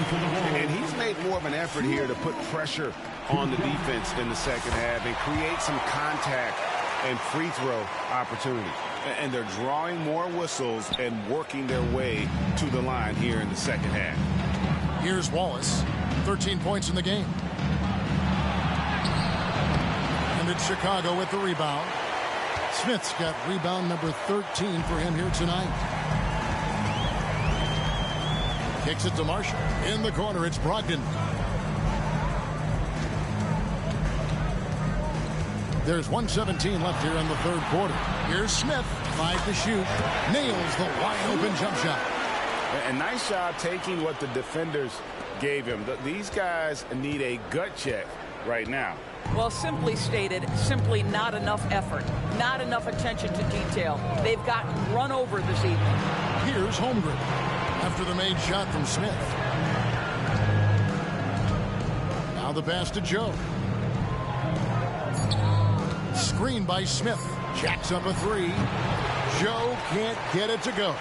And he's made more of an effort here to put pressure on the defense in the second half and create some contact and free throw opportunity. And they're drawing more whistles and working their way to the line here in the second half. Here's Wallace. 13 points in the game. And it's Chicago with the rebound. Smith's got rebound number 13 for him here tonight. Kicks it to Marshall. In the corner, it's Brogdon. There's 1:17 left here in the third quarter. Here's Smith. 5 to shoot. Nails the wide-open jump shot. A nice job taking what the defenders gave him. These guys need a gut check right now. Well, simply stated, simply not enough effort. Not enough attention to detail. They've gotten run over this evening. Here's Holmgren. After the made shot from Smith. Now the pass to Joe. Screen by Smith. Jacks up a 3. Joe can't get it to go.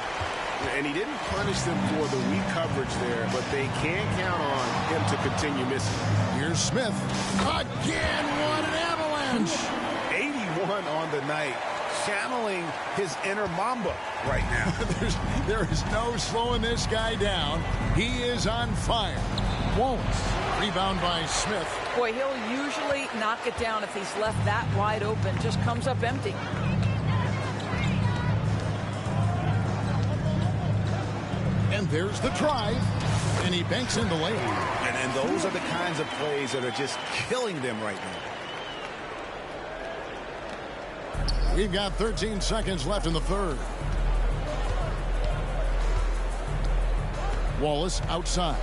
And he didn't punish them for the weak coverage there, but they can't count on him to continue missing. Here's Smith. Again, what an avalanche. 81 on the night. Channeling his inner Mamba right now. there is no slowing this guy down. He is on fire. Wallace. Rebound by Smith. Boy, he'll usually knock it down if he's left that wide open. Just comes up empty. And there's the drive. And he banks in the layup. And those are the kinds of plays that are just killing them right now. We've got 13 seconds left in the third. Wallace outside.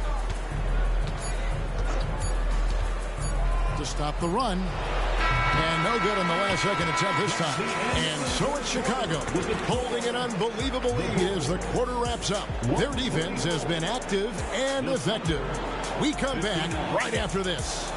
To stop the run. And no good on the last second attempt this time. And so it's Chicago holding an unbelievable lead as the quarter wraps up. Their defense has been active and effective. We come back right after this.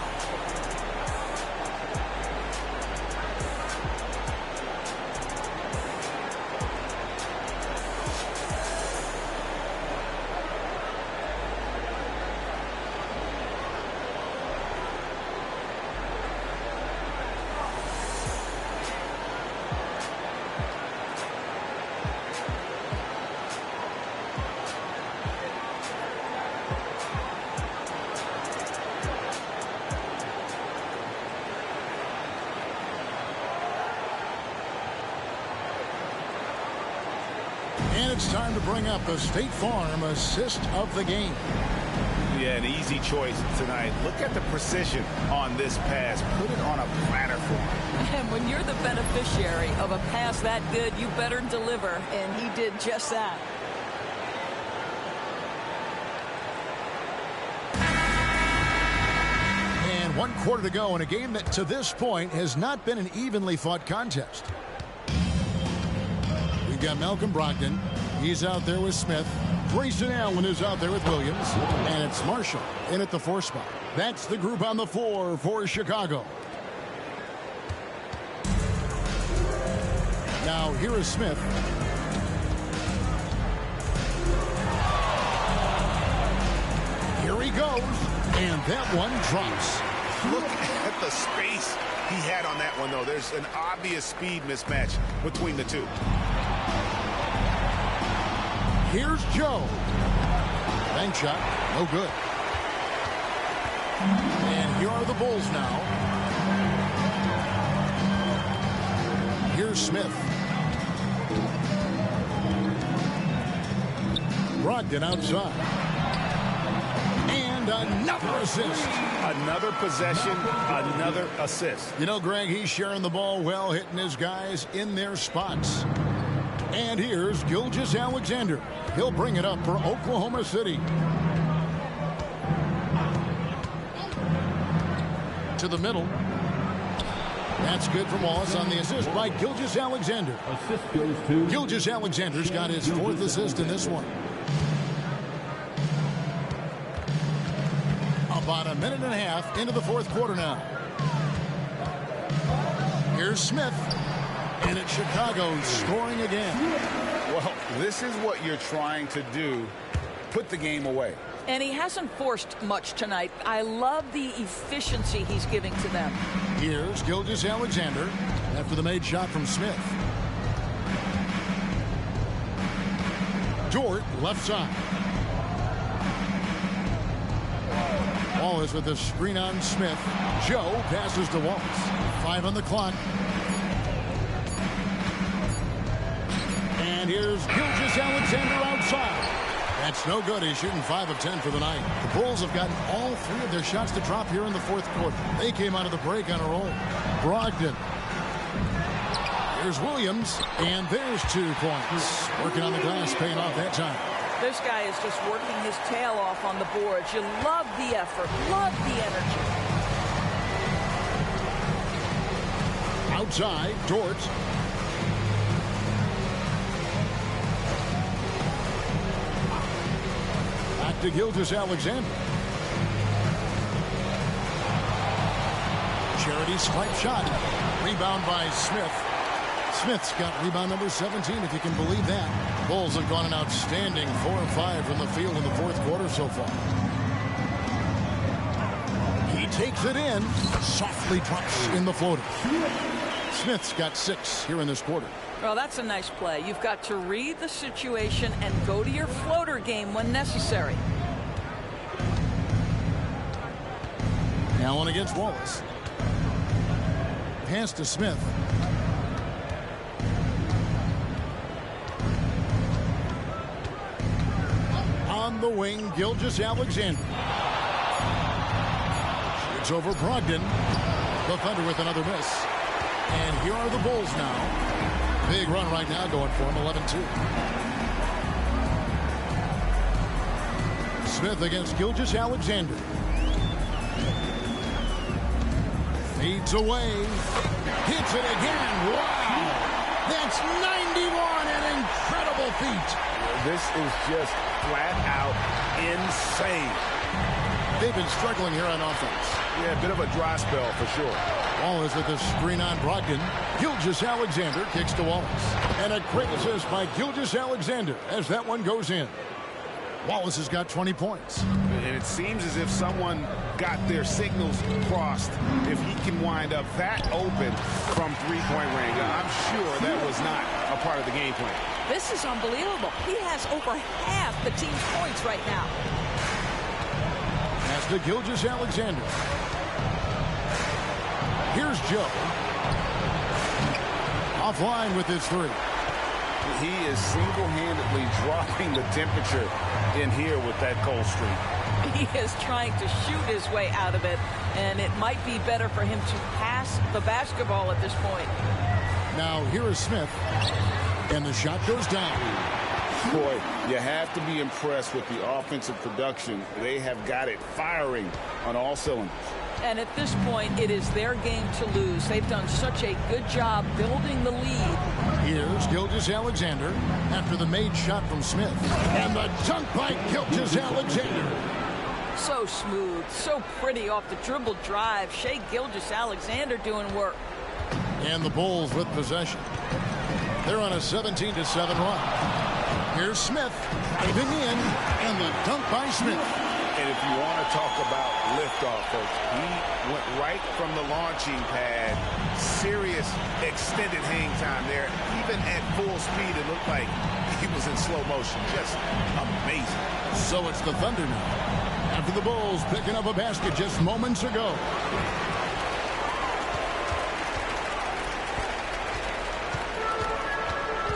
And it's time to bring up the State Farm assist of the game. Yeah, an easy choice tonight. Look at the precision on this pass. Put it on a platter for him. And when you're the beneficiary of a pass that good, you better deliver. And he did just that. And 1 quarter to go in a game that to this point has not been an evenly fought contest. We've got Malcolm Brogdon. He's out there with Smith. Grayson Allen is out there with Williams. And it's Marshall in at the 4 spot. That's the group on the floor for Chicago. Now here is Smith. Here he goes. And that one drops. Look at the space he had on that one, though. There's an obvious speed mismatch between the two. Here's Joe. Bank shot. No good. And here are the Bulls now. Here's Smith. Brogdon outside. And another assist. Another possession, another assist. You know, Greg, he's sharing the ball well, hitting his guys in their spots. And here's Gilgeous-Alexander. He'll bring it up for Oklahoma City. To the middle. That's good from Wallace on the assist by Gilgeous-Alexander. Assist goes to Gilgeous-Alexander's got his 4th assist in this one. About a minute and a half into the 4th quarter now. Here's Smith. And it's Chicago scoring again. Well, this is what you're trying to do. Put the game away. And he hasn't forced much tonight. I love the efficiency he's giving to them. Here's Gilgeous-Alexander after the made shot from Smith. Dort left side. Wallace with the screen on Smith. Joe passes to Wallace. 5 on the clock. And here's Gilgeous-Alexander outside. That's no good. He's shooting 5 of 10 for the night. The Bulls have gotten all 3 of their shots to drop here in the 4th quarter. They came out of the break on a roll. Brogdon. Here's Williams. And there's 2 points. Working on the glass, paying off that time. This guy is just working his tail off on the boards. You love the effort, love the energy. Outside, Dort. Back to Gilgeous-Alexander. Charity swipe shot. Rebound by Smith. Smith's got rebound number 17, if you can believe that. Bulls have gone an outstanding 4 of 5 from the field in the 4th quarter so far. He takes it in. Softly drops in the floater. Smith's got 6 here in this quarter. Well, that's a nice play. You've got to read the situation and go to your floater game when necessary. Allen against Wallace. Pass to Smith. On the wing, Gilgeous-Alexander. Shoots over Brogdon. The Thunder with another miss. And here are the Bulls now. Big run right now going for them, 11-2. Smith against Gilgeous-Alexander. Feeds away. Hits it again. Wow. That's 91. An incredible feat. This is just flat out insane. They've been struggling here on offense. Yeah, a bit of a dry spell for sure. Wallace with the screen on Brogdon. Gilgeous-Alexander kicks to Wallace. And a great assist by Gilgeous-Alexander as that one goes in. Wallace has got 20 points. And it seems as if someone got their signals crossed. If he can wind up that open from three-point range, I'm sure that was not a part of the game plan. This is unbelievable. He has over half the team's points right now. Pass to Gilgeous-Alexander. Here's Joe. Offline with his three. He is single-handedly dropping the temperature in here with that cold streak. He is trying to shoot his way out of it, and it might be better for him to pass the basketball at this point. Now here is Smith, and the shot goes down. Boy, you have to be impressed with the offensive production. They have got it firing on all cylinders. And at this point, it is their game to lose. They've done such a good job building the lead. Here's Gilgeous-Alexander after the made shot from Smith. And the dunk by Gilgeous-Alexander. So smooth, so pretty off the dribble drive. Shai Gilgeous-Alexander doing work. And the Bulls with possession. They're on a 17-7 run. Here's Smith, driving in, and the dunk by Smith. And if you want to talk about liftoff, folks, he went right from the launching pad. Serious extended hang time there. Even at full speed, it looked like he was in slow motion. Just amazing. So it's the Thunder now. After the Bulls picking up a basket just moments ago.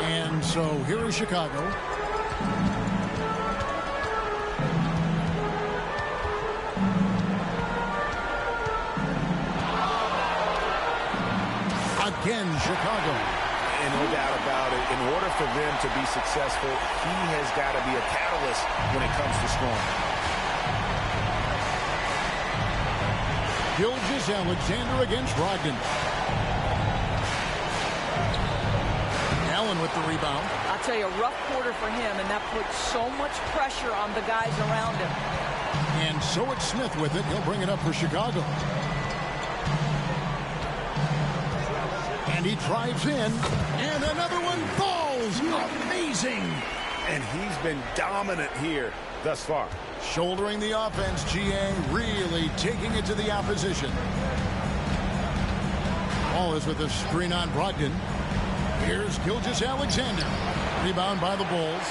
And so here is Chicago. Again, Chicago. And no doubt about it, in order for them to be successful, he has got to be a catalyst when it comes to scoring. Gilgeous-Alexander against Brogdon. Allen with the rebound. I'll tell you, a rough quarter for him, and that puts so much pressure on the guys around him. And so it's Smith with it. He'll bring it up for Chicago. And he drives in, and another one falls. Amazing. And he's been dominant here thus far. Shouldering the offense, GA really taking it to the opposition. Wallace with a screen on Brogdon. Here's Gilgeous-Alexander. Rebound by the Bulls.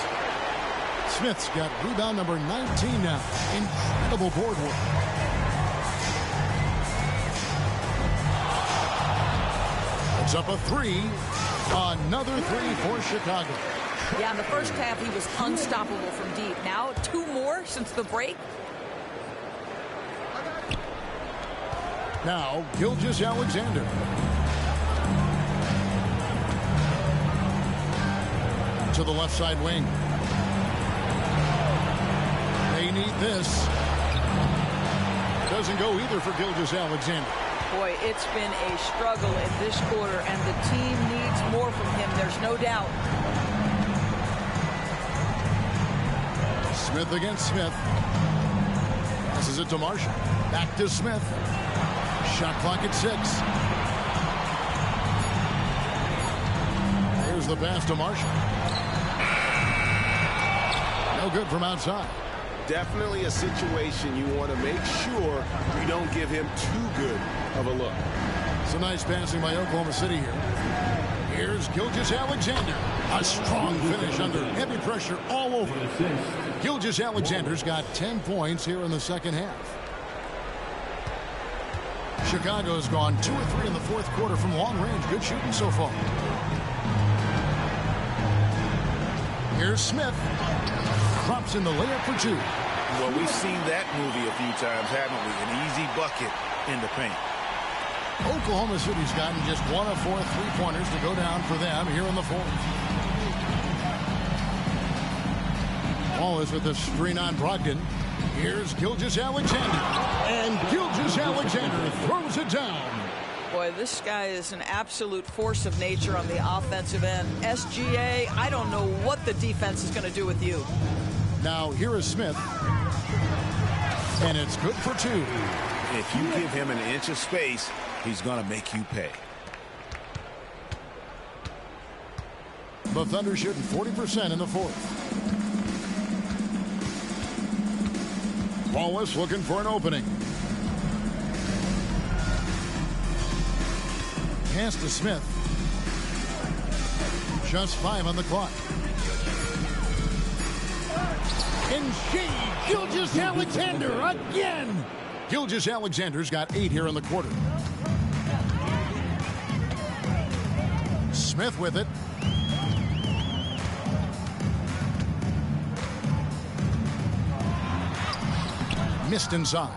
Smith's got rebound number 19 now. Incredible board work. It's up a three. Another three for Chicago. Yeah, in the first half, he was unstoppable from deep. Now, two more since the break. Now, Gilgeous-Alexander. To the left side wing. They need this. Doesn't go either for Gilgeous-Alexander. Boy, it's been a struggle in this quarter, and the team needs more from him. There's no doubt. Smith against Smith. Passes it to Marshall. Back to Smith. Shot clock at 6. There's the pass to Marshall. No good from outside. Definitely a situation you want to make sure you don't give him too good of a look. Some nice passing by Oklahoma City here. Here's Gilgeous-Alexander. A strong finish under heavy pressure all over. Gilgeous-Alexander's got 10 points here in the second half. Chicago's gone 2 or 3 in the fourth quarter from long range. Good shooting so far. Here's Smith. Drops in the layup for 2. Well, we've seen that movie a few times, haven't we? An easy bucket in the paint. Oklahoma City's gotten just 1 of 4 three-pointers to go down for them here in the fourth. Wallace with the screen on Brogdon. Here's Gilgeous-Alexander. And Gilgeous-Alexander throws it down. Boy, this guy is an absolute force of nature on the offensive end. SGA, I don't know what the defense is going to do with you. Now, here is Smith. And it's good for 2. If you give him an inch of space, he's going to make you pay. The Thunder shooting 40% in the fourth. Wallace looking for an opening. Pass to Smith. Just 5 on the clock. And Gilgeous-Alexander again. Gilgeous-Alexander's got 8 here in the quarter. Smith with it. Missed inside.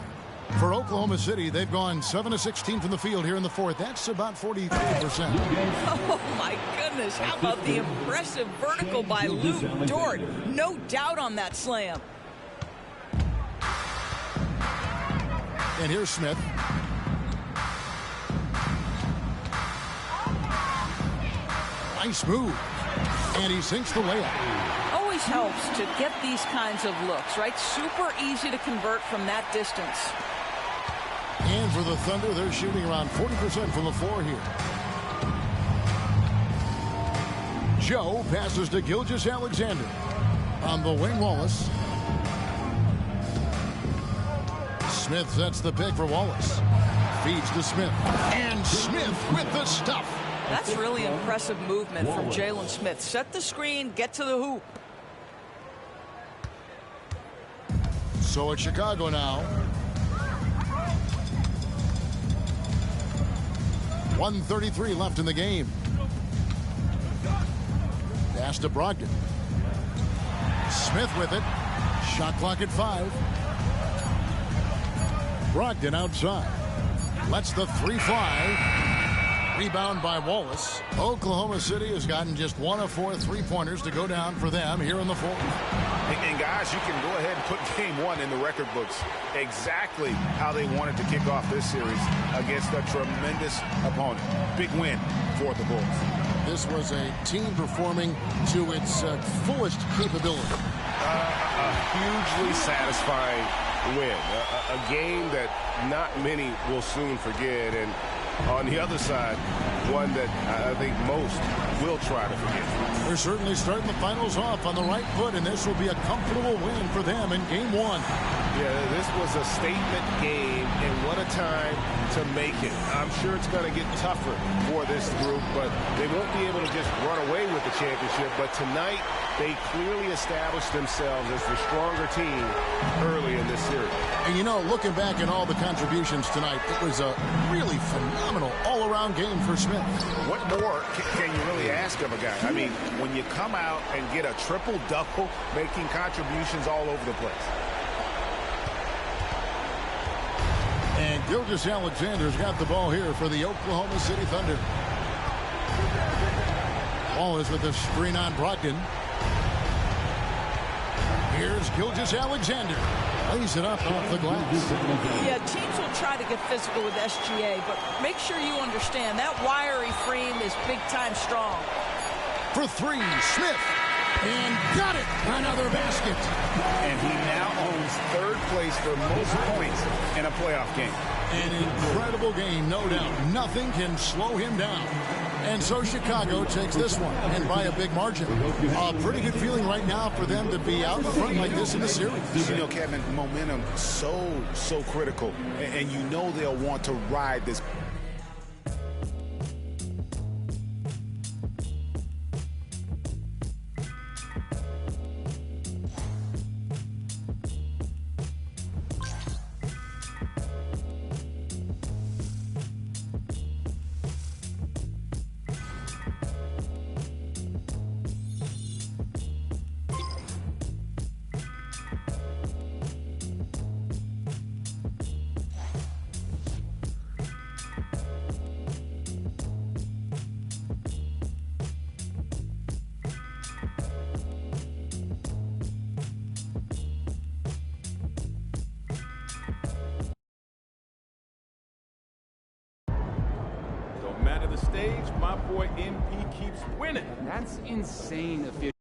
For Oklahoma City, they've gone 7 of 16 from the field here in the fourth. That's about 43%. Oh, my goodness. How about the impressive vertical by Luke Dort? No doubt on that slam. And here's Smith. Nice move. And he sinks the layup. Always helps to get these kinds of looks, right? Super easy to convert from that distance. And for the Thunder, they're shooting around 40% from the floor here. Joe passes to Gilgeous-Alexander. On the wing, Wallace. Smith sets the pick for Wallace. Feeds to Smith. And Smith with the stuff. That's really impressive movement from Jalen Smith. Set the screen, get to the hoop. So it's Chicago now. 1:33 left in the game. Pass to Brogdon. Smith with it. Shot clock at 5. Brogdon outside. Lets the 3 fly. Rebound by Wallace. Oklahoma City has gotten just 1 of 4 3-pointers to go down for them here in the fourth. And guys, you can go ahead and put game 1 in the record books. Exactly how they wanted to kick off this series against a tremendous opponent. Big win for the Bulls. This was a team performing to its fullest capability. A hugely satisfying win. A game that not many will soon forget. And on the other side, one that I think most will try to forget. They're certainly starting the finals off on the right foot, and this will be a comfortable win for them in game 1. Yeah, this was a statement game, and what a time to make it. I'm sure it's going to get tougher for this group, but they won't be able to just run away with the championship. But tonight, they clearly established themselves as the stronger team early in this series. And you know, looking back at all the contributions tonight, it was a really phenomenal all-around game for Smith. What more can you really ask of a guy? I mean, when you come out and get a triple-double, making contributions all over the place. And Gilgeous-Alexander's got the ball here for the Oklahoma City Thunder. Wallace with the screen on Brogdon. Here's Gilgeous-Alexander. Lays it up off the glass. Yeah, teams will try to get physical with SGA, but make sure you understand that wiry frame is big-time strong. For 3, Smith. And got it. Another basket. And he now owns 3rd place for most points in a playoff game. An incredible game, no doubt. Nothing can slow him down. And so Chicago takes this one, and by a big margin. A pretty good feeling right now for them to be out in front like this in the series. You know, Kevin, momentum so critical. And you know they'll want to ride this. the stage. My boy NP keeps winning. That's insane efficiency.